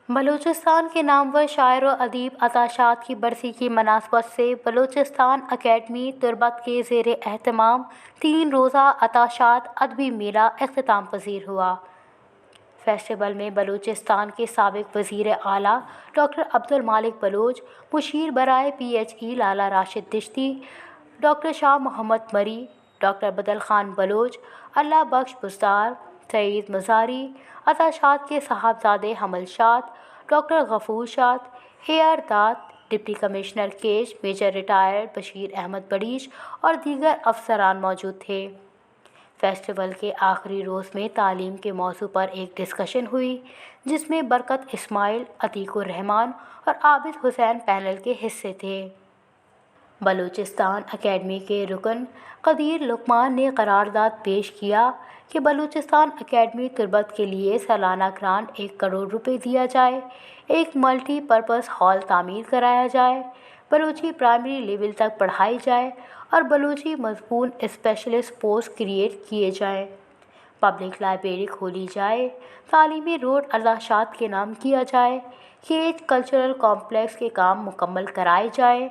بلوچستان کے نامور شاعر و ادیب عطا شاد کی برسی کی مناسبت سے بلوچستان اکیڈمی تربت کے زیر اہتمام 3 روزہ عطا شاد ادبی میلہ اختتام پذیر ہوا۔ فیسٹیول میں بلوچستان کے سابق وزیر اعلیٰ ڈاکٹر عبدالمالک بلوچ، مشیر برائے پی ایچ ای لالا راشد دشتی، ڈاکٹر شاہ محمد مری، ڈاکٹر بدل خان بلوچ، اللہ بخش بزدار، سعید مزاری، عطا شاد کے صاحبزادے حمل شاد، doctor Ghafoor Shad, A R دات، deputy commissioner Kech major retired Bashir Ahmed Barech اور دیگر افسران موجود تھے۔ فیسٹیول کے آخری روز میں تعلیم کے موضوع پر ایک ڈسکشن ہوئی، جس میں برکت اسماعیل، عتیق الرحمان اور عابد حسین پینل کے حصے تھے۔ بلوچستان اکیڈمی کے رکن قدیر لقمان نے قرارداد پیش کیا کہ بلوچستان اکیڈمی تربت کے لیے سالانہ گرانٹ 1 کروڑ روپے دیا جائے، ایک ملٹی پرپز ہال تعمیر کرایا جائے، بلوچی پرائمری لیول تک پڑھائی جائے اور بلوچی مضمون اسپیشلسٹ پوسٹ کریٹ کیے جائیں، پبلک لائبریری کھولی جائے، تعلیمی روڈ عطا شاد کے نام کیا جائے، کیج کلچرل کمپلیکس کے کام مکمل کرائے جائیں،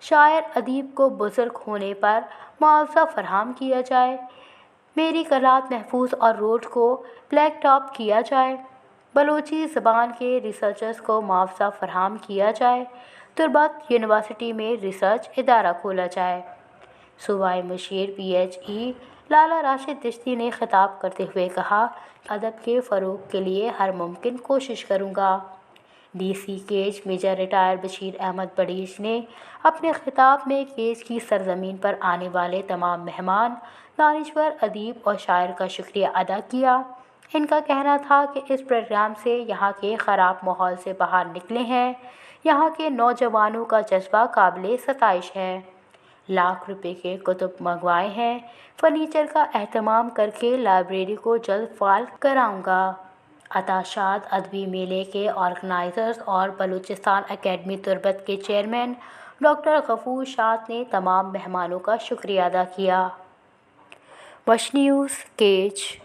شاعر ادیب کو بزرگ ہونے پر معاوضہ فراہم کیا جائے، میری کلات محفوظ اور روڈ کو بلیک ٹاپ کیا جائے، بلوچی زبان کے ریسرچرز کو معاوضہ فراہم کیا جائے، تربت یونیورسٹی میں ریسرچ ادارہ کھولا جائے۔ صوبائی مشیر پی ایچ ای لالا راشد دشتی نے خطاب کرتے ہوئے کہا کہ ادب کے فروغ کے لیے ہر ممکن کوشش کروں گا۔ D C Kech major retired Bashir Ahmed Barech نے اپنے خطاب میں کیج کی سرزمین پر آنے والے تمام مہمان، دانشور، ادیب اور شاعر کا شکریہ ادا کیا۔ ان کا کہنا تھا کہ اس پروگرام سے یہاں کے خراب ماحول سے باہر نکلے ہیں، یہاں کے نوجوانوں کا جذبہ قابل ستائش ہے۔ لاکھ روپے کے کتب منگوائے ہیں، فرنیچر کا اہتمام کر کے لائبریری کو جلد فعال کراؤں گا۔ عطا شاد ادبی میلے کے آرگنائزرز اور بلوچستان اکیڈمی تربت کے چیئرمین ڈاکٹر غفور شاد نے تمام مہمانوں کا شکریہ ادا کیا۔ وش نیوز، کیج۔